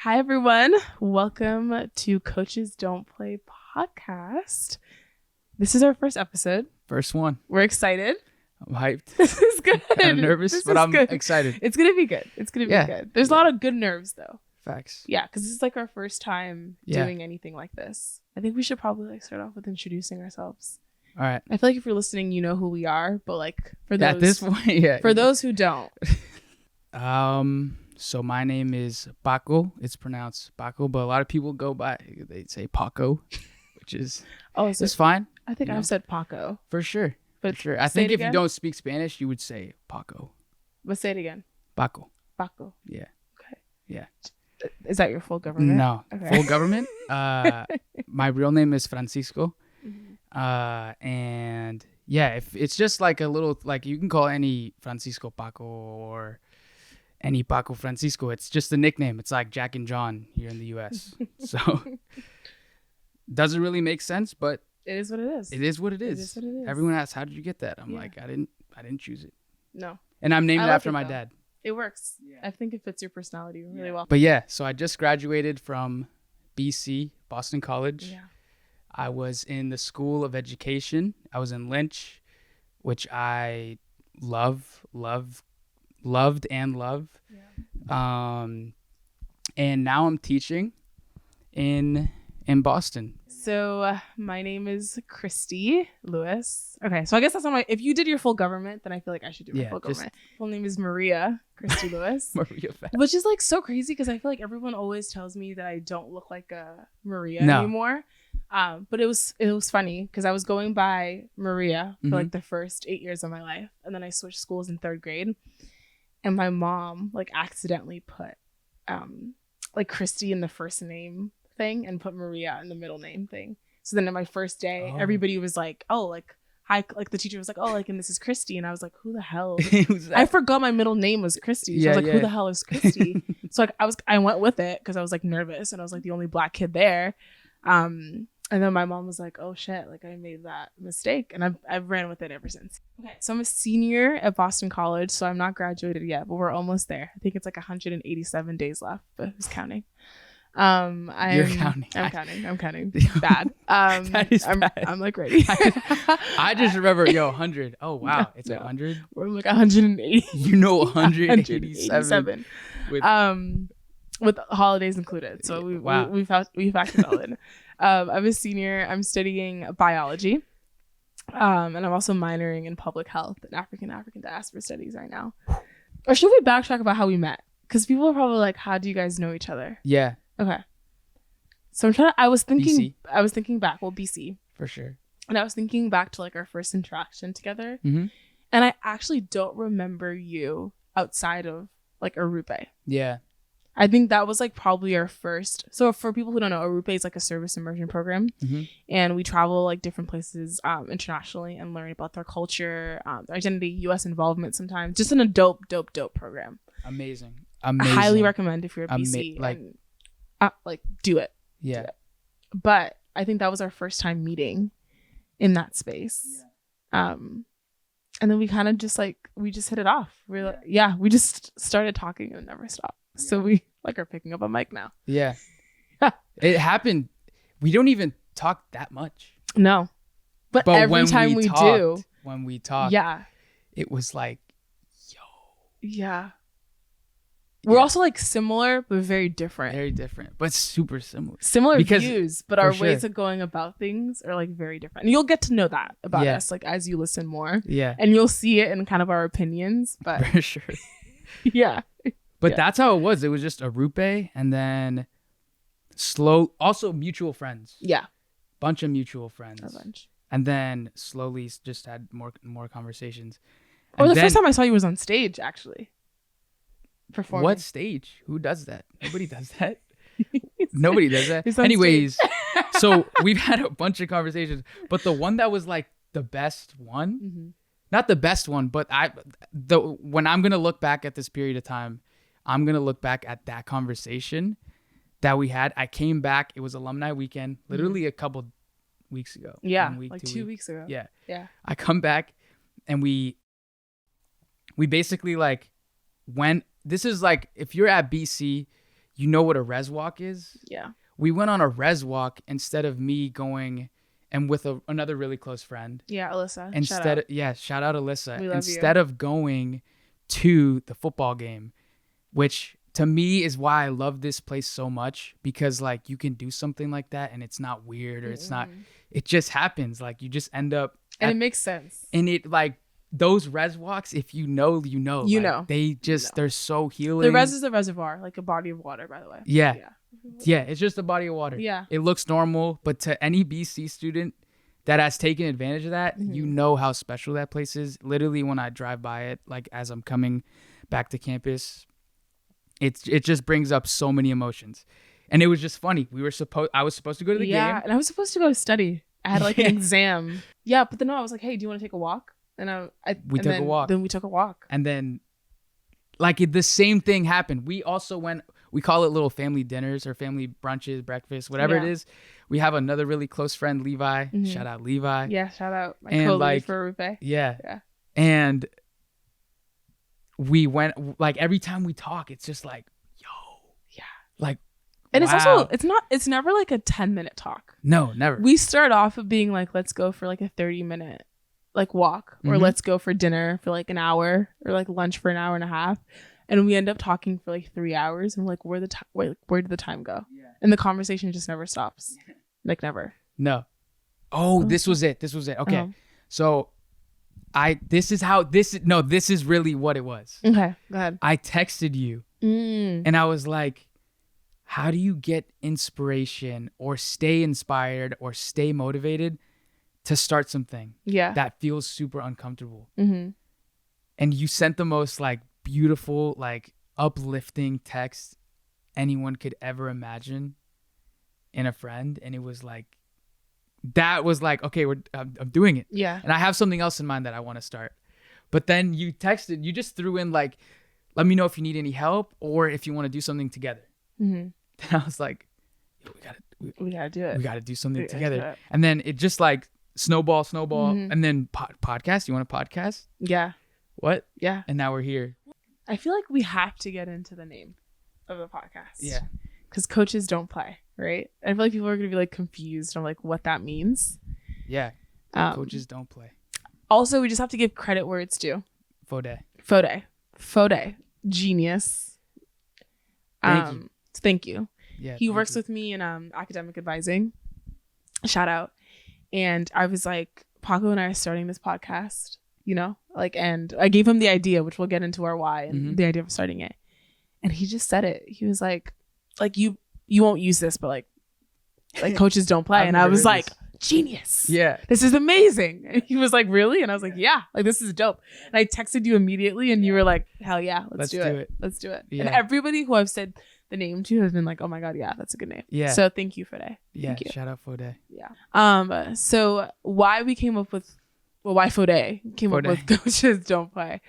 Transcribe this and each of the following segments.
Hi, everyone. Welcome to Coaches Don't Play podcast. This is our first episode. First one. We're excited. I'm hyped. This is good. I'm nervous, but I'm excited. It's going to be good. It's going to be good. There's a lot of good nerves, though. Facts. Yeah, because this is like our first time doing anything like this. I think we should probably start off with introducing ourselves. All right. I feel like if you're listening, you know who we are, but for those at this point, for those who don't. So my name is Paco. It's pronounced Paco, but a lot of people they say Paco, which is it's fine. I think I've said Paco. For sure. But for sure. I think if you don't speak Spanish, you would say Paco. But say it again. Paco. Paco. Yeah. Okay. Yeah. Is that your full government? No. Okay. Full government. My real name is Francisco. Mm-hmm. And yeah, if it's just like a little, like you can call any Francisco Paco or any Paco Francisco. It's just a nickname. It's like Jack and John here in the U.S. So doesn't really make sense, but it is what it is. It is what it is. It is what it is. Everyone asks, "How did you get that?" I'm like, I didn't choose it. No. And I'm named after my dad. It works. Yeah. I think it fits your personality really well. But yeah, so I just graduated from BC, Boston College. Yeah. I was in the School of Education. I was in Lynch, which I loved and love. Yeah. And now I'm teaching in Boston. So my name is Christy Lewis. Okay, so I guess that's not if you did your full government, then I feel like I should do my full government. Full name is Maria Christy Lewis. Maria Fast. Which is like so crazy because I feel like everyone always tells me that I don't look like a Maria anymore. But it was funny because I was going by Maria for like the first 8 years of my life, and then I switched schools in 3rd grade, and my mom like accidentally put like Christy in the first name thing and put Maria in the middle name thing. So then on my first day, everybody was like, "Oh, like hi," like the teacher was like, "Oh, like and this is Christy," and I was like, "Who the hell?" I forgot my middle name was Christy. So I was like, "Who the hell is Christy?" So like I went with it because I was like nervous and I was like the only Black kid there. And then my mom was like, "Oh shit, like I made that mistake," and I've ran with it ever since. Okay, so I'm a senior at Boston College, so I'm not graduated yet, but we're almost there. I think it's like 187 days left, but who's counting? You're counting. I'm counting. Bad. That is bad. I'm like ready. I just remember 100. Oh wow, no, it's 100. We're like 180. You know, 187. With holidays included. So we factored all in. I'm a senior. I'm studying biology. And I'm also minoring in public health and African diaspora studies right now. Or should we backtrack about how we met? Because people are probably like, "How do you guys know each other?" Yeah. Okay. So I was thinking back. Well, BC. For sure. And I was thinking back to like our first interaction together. Mm-hmm. And I actually don't remember you outside of like Arupe. Yeah. I think that was like probably our first. So for people who don't know, Arupe is like a service immersion program. Mm-hmm. And we travel like different places internationally and learn about their culture, their identity, U.S. involvement sometimes. Just in a dope program. Amazing. I highly recommend if you're a BC. Do it. Yeah. Do it. But I think that was our first time meeting in that space. Yeah. And then we kind of just we just hit it off. We just started talking and never stopped. Yeah. So we are picking up a mic now. Yeah. It happened. We don't even talk that much. No. But every time we do. When we talk. Yeah. It was like, yo. Yeah. We're also like similar, but very different. Very different, but super similar. Similar views, but our ways of going about things are like very different. And you'll get to know that about us, like as you listen more. Yeah. And you'll see it in kind of our opinions, but for sure. Yeah. But that's how it was. It was just Arupe and then also mutual friends. Yeah. Bunch of mutual friends. A bunch. And then slowly just had more conversations. And the first time I saw you was on stage, actually. Performing. What stage? Who does that? Nobody does that. Nobody does that. Anyways, so we've had a bunch of conversations, but the one that was like the best one, not the best one, but when I'm going to look back at this period of time, I'm going to look back at that conversation that we had. I came back. It was alumni weekend, literally a couple weeks ago. Yeah. 2 weeks ago. Yeah. Yeah. I come back and we basically like went, this is like, if you're at BC, you know what a res walk is? Yeah. We went on a res walk instead of me going and with another really close friend. Yeah, Alyssa. Shout out Alyssa. We love instead of going to the football game, which to me is why I love this place so much, because like you can do something like that and it's not weird, or it's not, it just happens. Like you just end up. And it makes sense. And it like those res walks, if you know. They just, they're so healing. The res is a reservoir, like a body of water, by the way. Yeah. It's just a body of water. Yeah. It looks normal, but to any BC student that has taken advantage of that, you know how special that place is. Literally, when I drive by it, like as I'm coming back to campus, it just brings up so many emotions. And it was just funny. I was supposed to go to the game. Yeah, and I was supposed to go study. I had like an exam. Yeah, but then I was like, hey, do you want to take a walk? And we took a walk. Then we took a walk. And then like the same thing happened. We also went, we call it little family dinners or family brunches, breakfast, whatever it is. We have another really close friend, Levi. Shout out Levi. Yeah, shout out my co-lead for Rupe. Yeah. And we went, like every time we talk, it's just like, yo. Yeah. Like, and wow. It's never like a 10-minute talk. No, never. We start off of being like, let's go for like a 30-minute like walk, or let's go for dinner for like an hour, or like lunch for an hour and a half. And we end up talking for like 3 hours, and we're like, where did the time go? Yeah. And the conversation just never stops. Like never. No. Oh, this was it. Okay. So this is really what it was. Okay, go ahead. I texted you and I was like, how do you get inspiration or stay inspired or stay motivated to start something that feels super uncomfortable? And you sent the most like beautiful, like uplifting text anyone could ever imagine in a friend. And it was like, that was like, okay, I'm doing it. Yeah. And I have something else in mind that I want to start. But then you just threw in like, let me know if you need any help or if you want to do something together. And I was like, we gotta do it. We gotta do something together. And then it just like snowball. And then podcast. You want a podcast? Yeah. What? Yeah. And now we're here. I feel like we have to get into the name of the podcast. Yeah. Because coaches don't play, right? I feel like people are going to be like confused on like what that means. Yeah. Coaches don't play. Also, we just have to give credit where it's due. Fode. Genius. Thank you. Yeah. He works with me in academic advising. Shout out. And I was like, Paco and I are starting this podcast, you know, like, and I gave him the idea, which we'll get into our why and the idea of starting it. And he just said it. He was like you won't use this, but like coaches don't play. And I was like, genius. Yeah. This is amazing. And he was like, really? And I was like, yeah, like this is dope. And I texted you immediately and you were like, hell yeah, let's do it. Let's do it. Yeah. And everybody who I've said the name to has been like, oh my God, yeah, that's a good name. Yeah. So thank you, Fode. Yeah. Shout out Fode. Yeah. So why we came up with, why Fode came up with coaches don't play.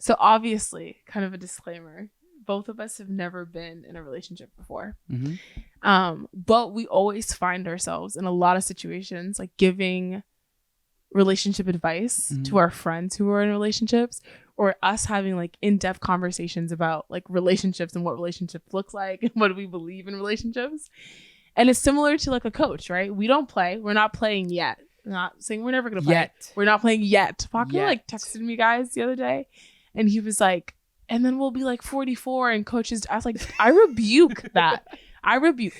So obviously, kind of a disclaimer, both of us have never been in a relationship before. But we always find ourselves in a lot of situations like giving relationship advice to our friends who are in relationships, or us having like in-depth conversations about like relationships and what relationships look like and what do we believe in relationships. And it's similar to like a coach, right? We don't play. We're not playing yet. I'm not saying we're never going to play. Yet. We're not playing yet. Paco like texted me guys the other day and he was like, and then we'll be like 44 and coaches. I was like, I rebuke that.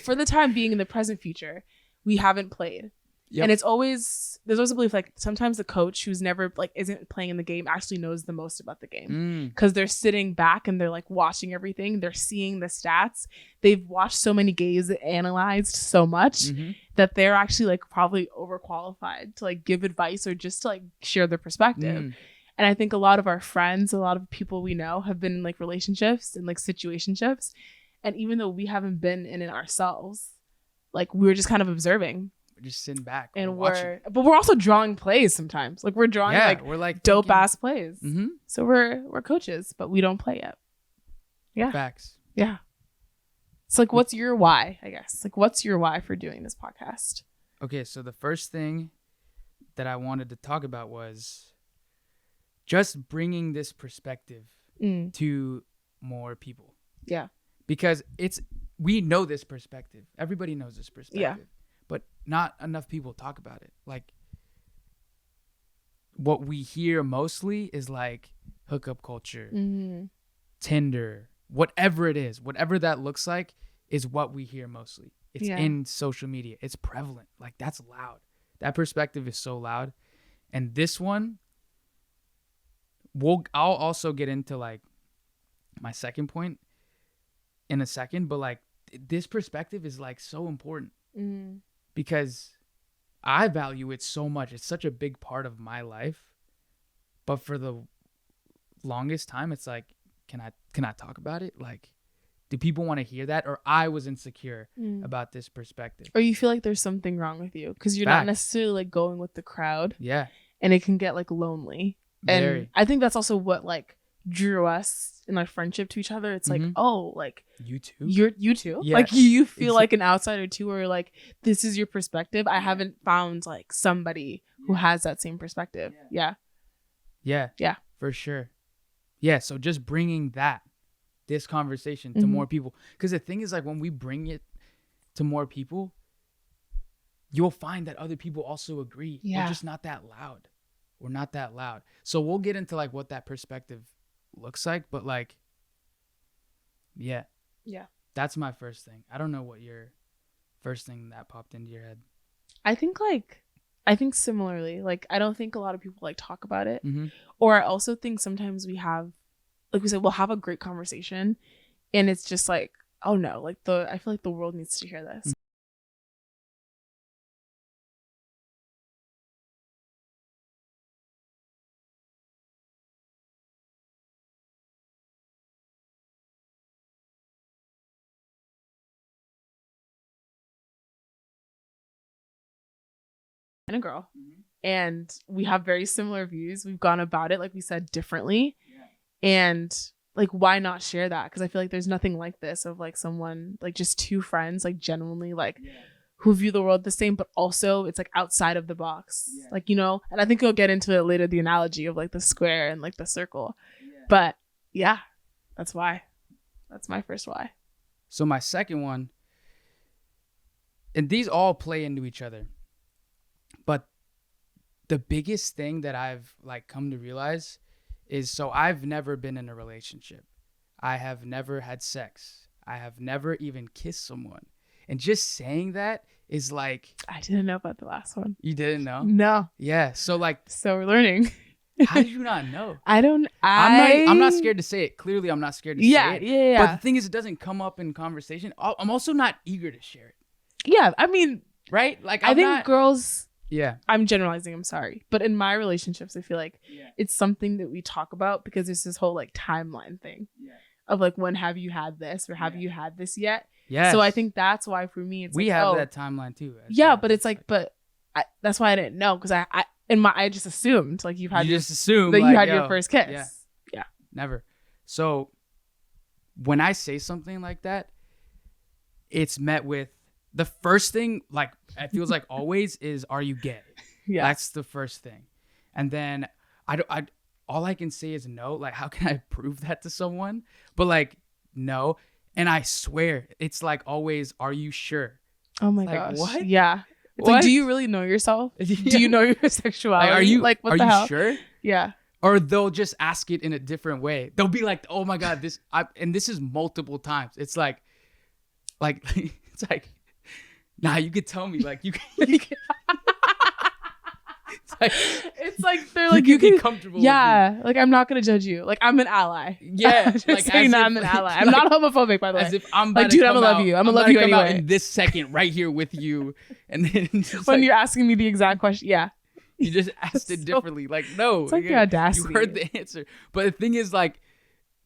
For the time being in the present future, we haven't played. Yep. And there's always a belief like sometimes the coach who's never like isn't playing in the game actually knows the most about the game because they're sitting back and they're like watching everything. They're seeing the stats. They've watched so many games, analyzed so much that they're actually like probably overqualified to like give advice or just to like share their perspective. And I think a lot of our friends, a lot of people we know have been in like relationships and like situationships. And even though we haven't been in it ourselves, like we're just kind of observing. We're just sitting back and but we're also drawing plays sometimes. Like we're drawing we're like dope ass plays. So we're coaches, but we don't play yet. Yeah. Facts. Yeah. So like, what's your why? I guess like, what's your why for doing this podcast? Okay, so the first thing that I wanted to talk about was just bringing this perspective to more people. Yeah. because we know this perspective. Everybody knows this perspective. Yeah. But not enough people talk about it. Like, what we hear mostly is like hookup culture, Tinder, whatever it is, whatever that looks like is what we hear mostly. It's in social media. It's prevalent. Like, that's loud. That perspective is so loud. And this one, I'll also get into like my second point in a second, but like this perspective is like so important because I value it so much. It's such a big part of my life. But for the longest time, it's like, can I talk about it? Like, do people want to hear that? Or I was insecure about this perspective. Or you feel like there's something wrong with you because you're not necessarily like going with the crowd. Yeah. And it can get like lonely. And I think that's also what like drew us in our friendship to each other. It's like, oh, like you too. You too. Yeah. Like you feel like an outsider too, or like this is your perspective. I haven't found like somebody who has that same perspective. Yeah. For sure. Yeah. So just bringing this conversation to more people, because the thing is, like, when we bring it to more people, you'll find that other people also agree. We're just not that loud. We're not that loud. So we'll get into like what that perspective looks like, but like, yeah, that's my first thing. I don't know what your first thing that popped into your head. I think similarly, like, I don't think a lot of people like talk about it, or I also think sometimes we have, like we said, we'll have a great conversation and it's just like, oh no, like I feel like the world needs to hear this. And a girl, and we have very similar views. We've gone about it, like we said, differently, and like, why not share that? Because I feel like there's nothing like this of like someone, like just two friends, like genuinely like who view the world the same, but also it's like outside of the box, like, you know. And I think we'll get into it later, the analogy of like the square and like the circle, but that's why. That's my first why. So my second one, and these all play into each other. But the biggest thing that I've like come to realize is, so I've never been in a relationship. I have never had sex. I have never even kissed someone. And just saying that is like, I didn't know about the last one. You didn't know? No. Yeah. So like, so we're learning. How did you not know? I'm not scared to say it. Clearly, I'm not scared to say it. Yeah. But the thing is, it doesn't come up in conversation. I'm also not eager to share it. Yeah. I mean, right? Like, I think girls. Yeah. I'm generalizing, I'm sorry. But in my relationships, I feel like it's something that we talk about because there's this whole like timeline thing of like, when have you had this or have you had this yet? Yeah. So I think that's why for me, it's we like, have that timeline too. Yeah, but it's like, that's why I didn't know, because I just assumed like you just assumed that you had your first kiss. Yeah. Never. So when I say something like that, it's met with the first thing, like, it feels like always is, are you gay? Yeah. That's the first thing. And then all I can say is no. Like, how can I prove that to someone? But like, no. And I swear it's like always, are you sure? Oh my gosh. What? Yeah. It's like, do you really know yourself? Do you know your sexuality? Like, what the hell? Are you sure? Yeah. Or they'll just ask it in a different way. They'll be like, oh my God, and this is multiple times. It's like, it's like, nah, you could tell me, like, you can. It's like they're like, you can be comfortable. Yeah, with you. Like, I'm not gonna judge you. Like, I'm an ally. Yeah, like, saying that I'm an ally. I'm not homophobic, by the way. As if I'm like, dude, I'm gonna love you. I'm gonna love you anyway. In this second, right here with you, and then when you're asking me the exact question, you just asked it differently. Like, no, it's like the audacity. You heard the answer, but the thing is, like,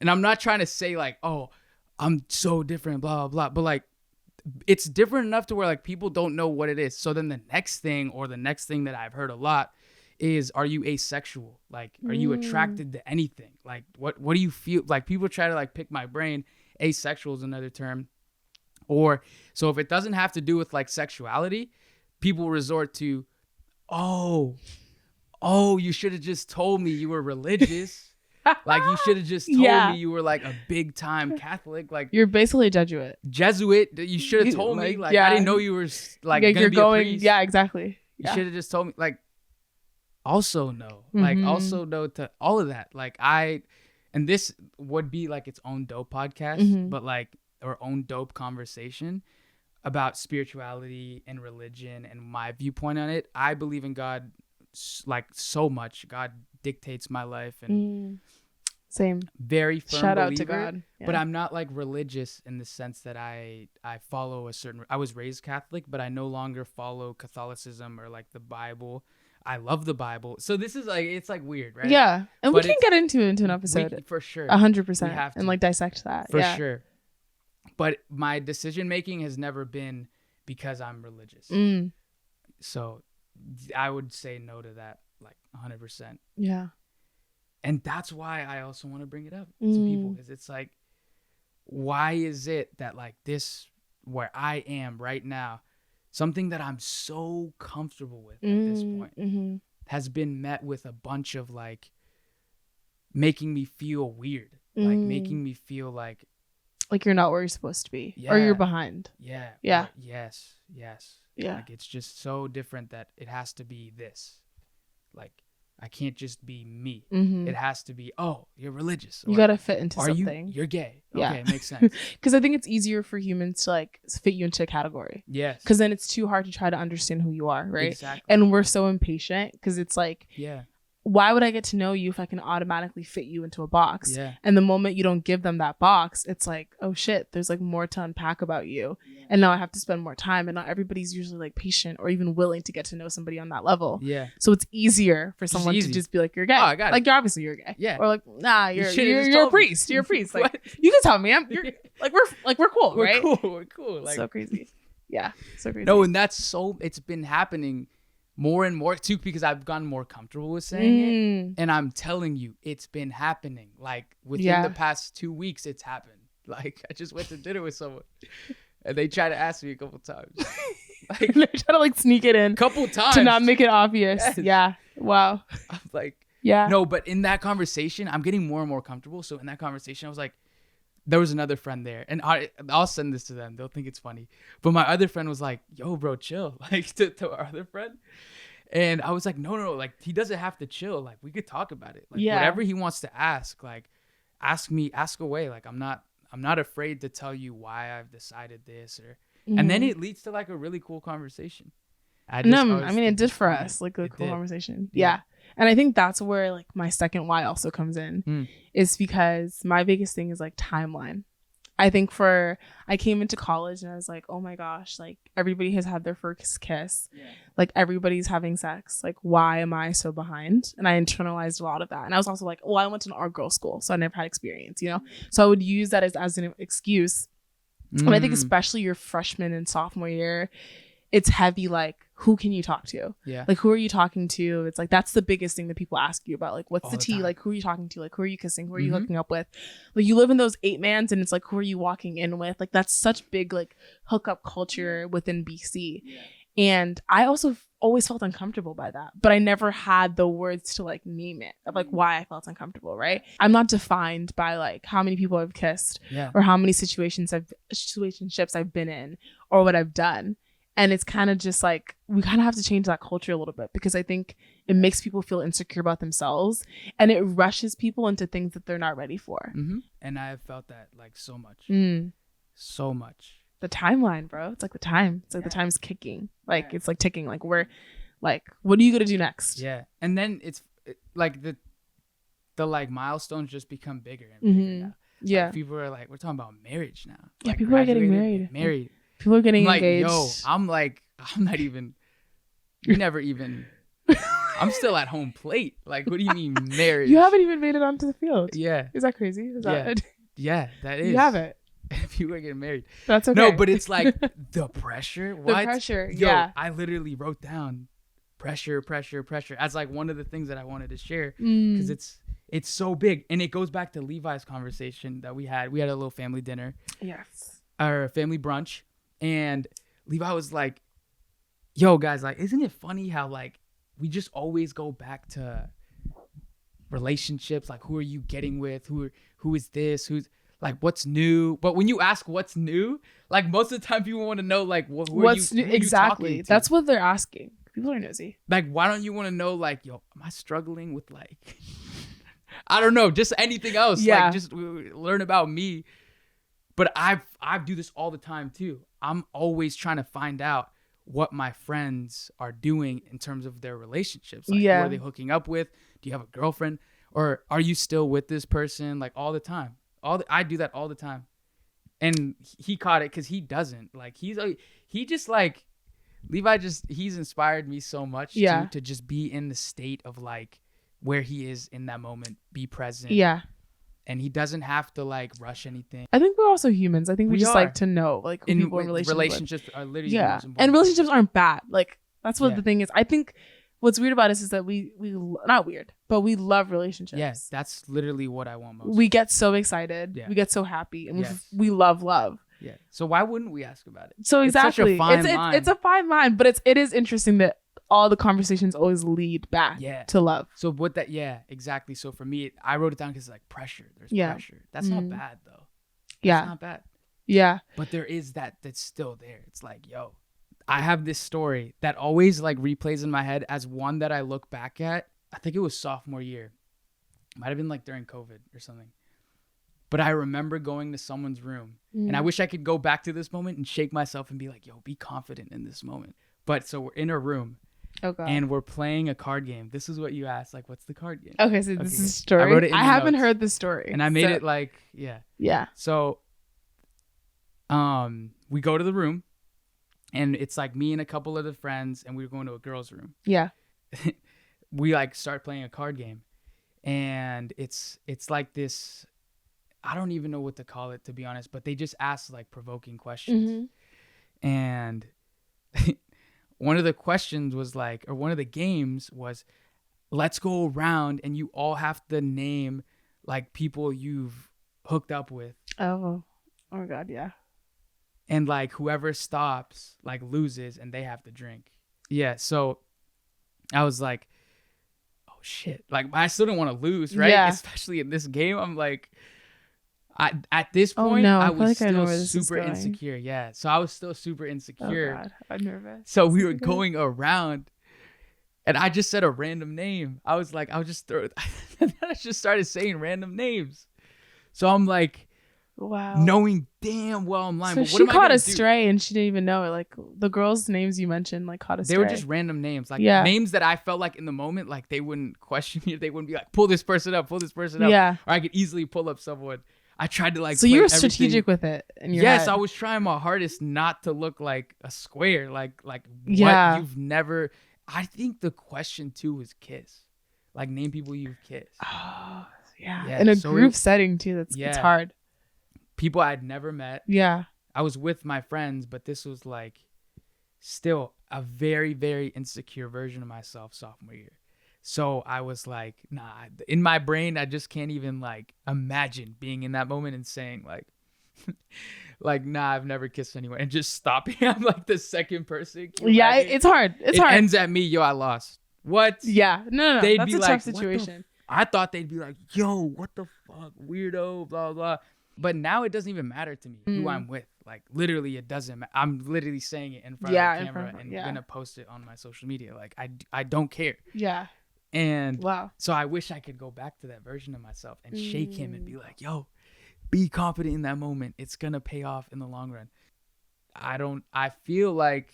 and I'm not trying to say like, oh, I'm so different, blah blah blah, but like, it's different enough to where like people don't know what it is. So then the next thing that I've heard a lot is, are you asexual? Like, are you attracted to anything? Like, what do you feel? Like, people try to like pick my brain. Asexual is another term. Or, so if it doesn't have to do with like sexuality, people resort to, oh, you should have just told me you were religious. Like, you should have just told me you were like a big time Catholic. Like, you're basically a Jesuit. You should have told me. Like, I didn't know you were like you're going. A priest. Yeah, exactly. You should have just told me. Like, also no. Like, also no to all of that. Like, and this would be like its own dope podcast, but like our own dope conversation about spirituality and religion and my viewpoint on it. I believe in God like so much. God dictates my life and same. Very firm Shout believer, out to God. Yeah. But I'm not like religious in the sense that I follow I was raised Catholic, but I no longer follow Catholicism or like the Bible. I love the Bible. So this is like, it's like weird, right? Yeah. And but we can get into an episode. For sure. 100%. And like dissect that. For sure. But my decision making has never been because I'm religious. So I would say no to that, like 100%. Yeah. And that's why I also want to bring it up to people, because it's like, why is it that like this, where I am right now, something that I'm so comfortable with at this point has been met with a bunch of like making me feel weird, like making me feel like you're not where you're supposed to be, or you're behind. Yeah. Yes. Yeah. Like, it's just so different that it has to be this. Like, I can't just be me. It has to be, oh, you're religious. You got to fit into something. You're gay. Yeah. Okay, makes sense. Because I think it's easier for humans to like fit you into a category. Yes. Because then it's too hard to try to understand who you are, right? Exactly. And we're so impatient because it's like, why would I get to know you if I can automatically fit you into a box? Yeah. And the moment you don't give them that box, it's like, oh shit, there's like more to unpack about you. Yeah. And now I have to spend more time. And not everybody's usually like patient or even willing to get to know somebody on that level. Yeah. So it's easier for someone to just be like, you're gay. Oh, I got it. Like, obviously you're gay. Yeah. Or like, nah, you're a priest. You're a priest. Like, you can tell me. We're cool, right? We're cool. Like, so crazy. Yeah. So crazy. No, and it's been happening more and more too, because I've gotten more comfortable with saying it. And I'm telling you, it's been happening. Like, within the past 2 weeks, it's happened. Like, I just went to dinner with someone and they tried to ask me a couple times. Like, they try to like sneak it in. Couple times. To not make it obvious. Yes. Yeah. Wow. I'm like, yeah. No, but in that conversation, I'm getting more and more comfortable. So in that conversation, I was like, there was another friend there, and I'll send this to them. They'll think it's funny. But my other friend was like, yo, bro, chill. Like, to our other friend. And I was like, no. Like, he doesn't have to chill. Like, we could talk about it. Like, whatever he wants to ask, like, ask away. Like, I'm not afraid to tell you why I've decided this, or, and then it leads to like a really cool conversation. I mean, it did for us, like a cool conversation. Yeah. And I think that's where like my second why also comes in, is because my biggest thing is like timeline. I think I came into college and I was like, oh my gosh, like everybody has had their first kiss. Yeah. Like everybody's having sex. Like, why am I so behind? And I internalized a lot of that. And I was also like, well, I went to an all-girl school, so I never had experience, you know? So I would use that as an excuse. And I think especially your freshman and sophomore year, it's heavy, like, who can you talk to? Yeah. Like, who are you talking to? It's like, that's the biggest thing that people ask you about. Like, what's the tea? Like, who are you talking to? Like, who are you kissing? Who are you hooking up with? Like, you live in those 8-mans and it's like, who are you walking in with? Like, that's such big, like, hookup culture within BC. Yeah. And I also always felt uncomfortable by that, but I never had the words to like name it of like why I felt uncomfortable, right? I'm not defined by like how many people I've kissed or how many situationships I've been in or what I've done. And it's kind of just like, we kind of have to change that culture a little bit, because I think it makes people feel insecure about themselves and it rushes people into things that they're not ready for. And I have felt that like so much. So much. The timeline, bro. It's like the time. It's like the time's kicking. Like it's like ticking. Like we're like, what are you gonna do next? Yeah. And then it's like the like milestones just become bigger and bigger now. Yeah. Like, people are like, we're talking about marriage now. Yeah, like, people are getting married. People are getting engaged. Yo, I'm not even. You never even. I'm still at home plate. Like, what do you mean marriage? You haven't even made it onto the field. Yeah. Is that crazy? Is that? Yeah, that is. You haven't. People are getting married. That's okay. No, but it's like the pressure. What? The pressure. Yo, yeah. I literally wrote down pressure as like one of the things that I wanted to share, because it's so big, and it goes back to Levi's conversation that we had. We had a little family dinner. Yes. Our family brunch, and Levi was like, "Yo, guys, like, isn't it funny how like we just always go back to relationships, like who are you getting with, who is this, who's like what's new. But when you ask what's new, like most of the time people want to know like what's new. Exactly, that's what they're asking. People are nosy. Like, why don't you want to know, like, yo, am I struggling with, like, I don't know, just anything else. Yeah. Like, just learn about me. But I do this all the time, too. I'm always trying to find out what my friends are doing in terms of their relationships. Like, who are they hooking up with? Do you have a girlfriend? Or are you still with this person? Like, all the time. I do that all the time. And he caught it because he doesn't. Like, he just, like, Levi he's inspired me so much to just be in the state of like where he is in that moment, be present. Yeah. And he doesn't have to like rush anything. I think we're also humans. I think we just like to know like who people in relationships are literally and relationships aren't bad. Like that's what the thing is. I think what's weird about us is that we not weird, but we love relationships. Yes, that's literally what I want most. We get so excited. Yeah. We get so happy and we love love. Yeah. So why wouldn't we ask about it? So exactly. It's such a fine line. It's a fine line, but it is interesting that all the conversations always lead back to love. So what that, exactly. So for me, I wrote it down because it's like pressure. There's pressure. That's not bad though. That's not bad. Yeah. But there is that's still there. It's like, yo, I have this story that always like replays in my head as one that I look back at. I think it was sophomore year. Might have been like during COVID or something. But I remember going to someone's room and I wish I could go back to this moment and shake myself and be like, yo, be confident in this moment. But so we're in a room and we're playing a card game. This is what you asked. Like, what's the card game? Okay. So this is a story. I wrote it in I haven't heard the story. And I made it like, Yeah. So we go to the room and it's like me and a couple of the friends and we're going to a girl's room. Yeah. We like start playing a card game and it's like this, I don't even know what to call it, to be honest, but they just ask like provoking questions. And one of the questions was like, or one of the games was, let's go around and you all have to name like people you've hooked up with. Oh my God. Yeah. And like whoever stops like loses and they have to drink. Yeah. So I was like, oh shit. Like I still don't want to lose, right? Yeah. Especially in this game. I'm like, at this point, I was still super insecure. Yeah. So I was still super insecure. Oh God, I'm nervous. So we were going around and I just said a random name. I was like, I just started saying random names. So I'm like, wow, knowing damn well I'm lying. So but what she am I caught gonna a stray and she didn't even know it. Like the girls' names you mentioned, like caught a stray. They were just random names, like names that I felt like in the moment, like they wouldn't question me. They wouldn't be like, pull this person up. Yeah. Or I could easily pull up someone. I tried to like. So you were strategic with it. Yes, I was trying my hardest not to look like a square. Like what you've never. I think the question too was kiss. Like name people you've kissed. Oh yeah. In a group setting too. It's hard. People I'd never met. Yeah. I was with my friends, but this was like still a very, very insecure version of myself sophomore year. So I was like, nah, in my brain, I just can't even like imagine being in that moment and saying like, like, nah, I've never kissed anyone and just stopping. I'm like the second person. Yeah, it's hard. It ends at me. Yo, I lost. What? Yeah. No. They'd that's be a like, tough situation. I thought they'd be like, yo, what the fuck? Weirdo, blah, blah. But now it doesn't even matter to me who I'm with. Like literally it doesn't matter. I'm literally saying it in front of the camera and gonna post it on my social media. Like I don't care. Yeah. And so I wish I could go back to that version of myself and shake him and be like, yo, be confident in that moment. It's going to pay off in the long run. I feel like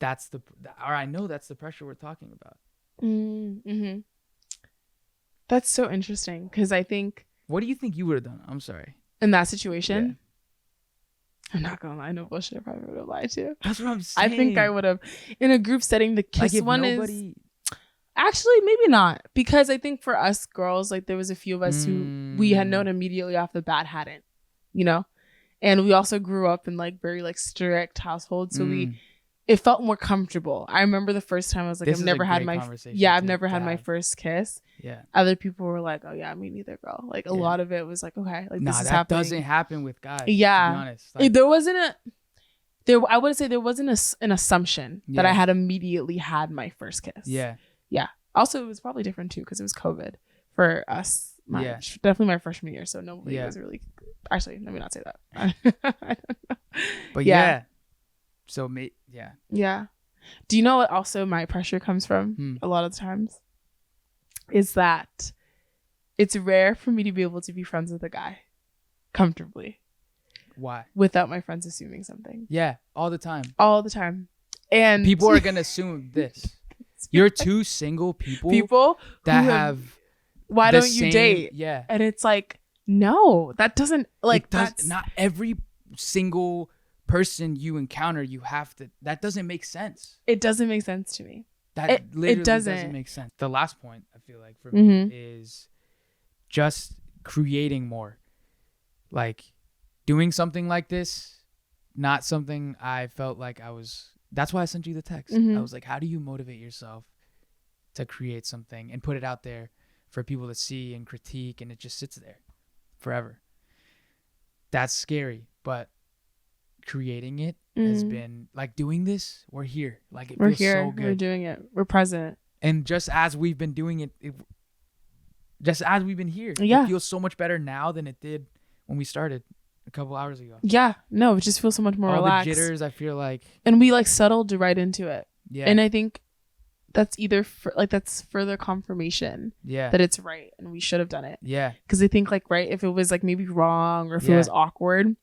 I know that's the pressure we're talking about. Mm-hmm. That's so interesting because I think. What do you think you would have done? I'm sorry. In that situation? I'm not gonna lie, no bullshit. I probably would have lied too. That's what I'm saying. I think I would have. In a group setting, the kiss one is actually maybe not, because I think for us girls, like there was a few of us who we had known immediately off the bat hadn't, and we also grew up in like very like strict households, so it felt more comfortable. I remember the first time I was like, I've never had my first kiss. Yeah. Other people were like, oh yeah, me neither, girl. Like a lot of it was like, okay, like this is happening. That doesn't happen with guys. Yeah. To be honest. Like, I would say there wasn't an assumption that I had immediately had my first kiss. Yeah. Yeah. Also, it was probably different too because it was COVID for us. Definitely my freshman year. So nobody was really. Actually, let me not say that. I don't know. But so yeah. Do you know what also my pressure comes from a lot of the times? Is that it's rare for me to be able to be friends with a guy comfortably. Why? Without my friends assuming something. Yeah, all the time. All the time. And people are gonna assume this. You're two single people that have. Why don't you date? Yeah. And it's like, no, that doesn't that's not every single person you encounter. You have to. That doesn't make sense. It doesn't make sense to me. That literally doesn't make sense. The last point I feel like for me is just creating more, like doing something like this. Not something I felt like I was. That's why I sent you the text. I was like, how do you motivate yourself to create something and put it out there for people to see and critique, and it just sits there forever? That's scary, but creating it has been like doing this. We're here. Like it feels so good. We're doing it. We're present. And just as we've been doing it, just as we've been here, it feels so much better now than it did when we started a couple hours ago. Yeah, no, it just feels so much more relaxed. All the jitters, I feel like. And we like settled right into it. Yeah. And I think that's either that's further confirmation that it's right and we should have done it. Yeah. Because I think like, right, if it was like maybe wrong or if it was awkward,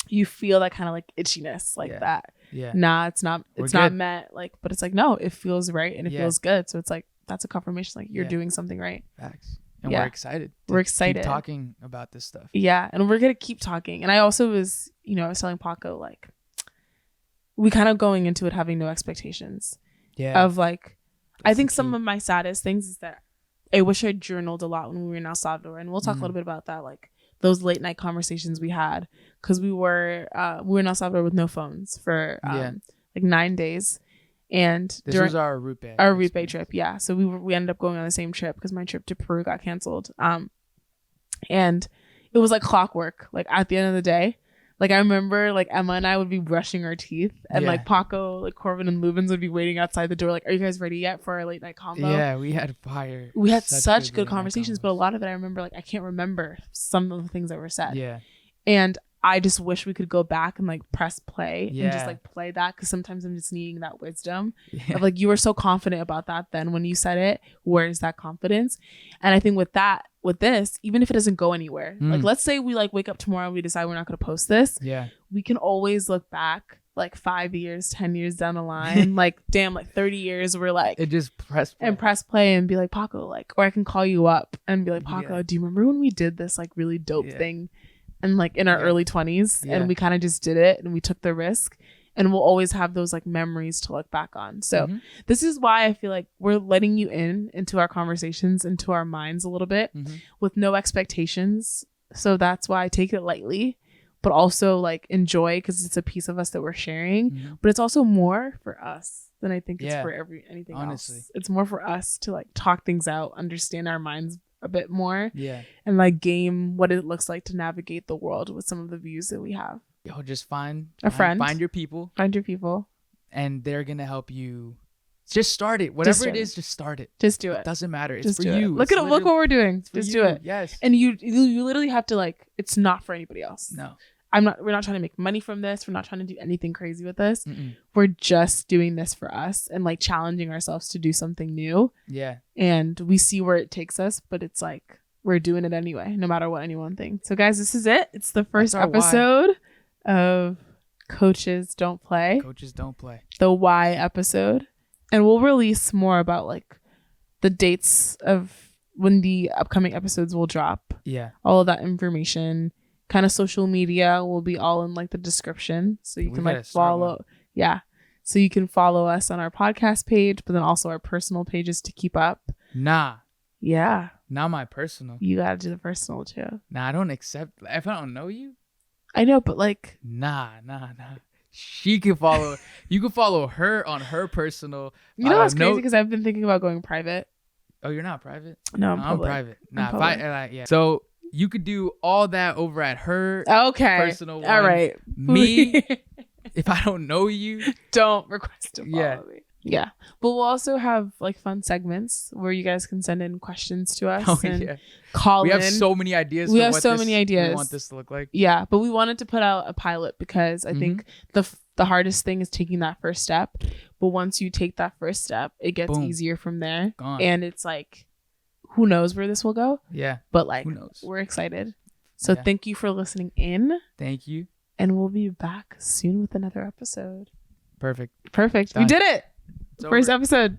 you feel that kind of like itchiness like that. Yeah. Nah, it's not meant like, but it's like, no, it feels right and it feels good. So it's like, that's a confirmation. Like you're doing something right. Facts. And we're excited. We're excited. Keep talking about this stuff. Yeah. And we're going to keep talking. And I also was, I was telling Paco, like, we kind of going into it having no expectations. Yeah. Of like, I think some of my saddest things is that I wish I journaled a lot when we were in El Salvador. And we'll talk a little bit about that, like those late night conversations we had. Because we were in El Salvador with no phones for like 9 days. And this was our Route Bay. Our Route Bay trip, yeah. So we ended up going on the same trip because my trip to Peru got canceled. And it was like clockwork. Like at the end of the day, like I remember like Emma and I would be brushing our teeth, and like Paco, like Corbin and Lubens would be waiting outside the door. Like, are you guys ready yet for our late night combo? Yeah, we had fire. We had such good conversations, but a lot of it I remember like I can't remember some of the things that were said. Yeah, and I just wish we could go back and like press play and just like play that, because sometimes I'm just needing that wisdom of like, you were so confident about that then when you said it, where's that confidence? And I think with this, even if it doesn't go anywhere, like let's say we like wake up tomorrow and we decide we're not going to post this, we can always look back like 5 years, 10 years down the line, like damn, like 30 years, we're like, it just press play and be like, Paco, like, or I can call you up and be like, Paco, do you remember when we did this like really dope thing? And like in our early 20s and we kind of just did it and we took the risk, and we'll always have those like memories to look back on. So this is why I feel like we're letting you into our conversations, into our minds a little bit with no expectations. So that's why I take it lightly, but also like enjoy, because it's a piece of us that we're sharing, but it's also more for us than I think it's for anything honestly else. It's more for us to like talk things out, understand our minds a bit more, and like game what it looks like to navigate the world with some of the views that we have. Just find friend, find your people, and they're gonna help you. Just start it, whatever it is. Just start it. Just do it. It doesn't matter. It's for you. Look what we're doing. Just do it. Yes. And you literally have to like. It's not for anybody else. No. We're not trying to make money from this. We're not trying to do anything crazy with this. We're just doing this for us and like challenging ourselves to do something new. Yeah. And we see where it takes us, but it's like we're doing it anyway, no matter what anyone thinks. So guys, this is it. It's the first episode of Coaches Don't Play. Coaches Don't Play. The Why episode. And we'll release more about like the dates of when the upcoming episodes will drop. Yeah. All of that information. Kind of social media will be all in like the description, so you can like follow. Yeah, so you can follow us on our podcast page, but then also our personal pages to keep up. Yeah, not my personal. You gotta do the personal too. I don't accept if I don't know you. I know, but like nah. She can follow. You can follow her on her personal. You know what's crazy? Because I've been thinking about going private. Oh, you're not private? No, I'm private. So you could do all that over at her personal one. All right. Me, if I don't know you, don't request to follow me. Yeah. But we'll also have like fun segments where you guys can send in questions to us and call in. We have so many ideas. We want this to look like. Yeah. But we wanted to put out a pilot because I think the hardest thing is taking that first step. But once you take that first step, it gets easier from there. And it's like, who knows where this will go? Yeah. But like, who knows? We're excited. So thank you for listening in. Thank you. And we'll be back soon with another episode. Perfect. We did it. First episode.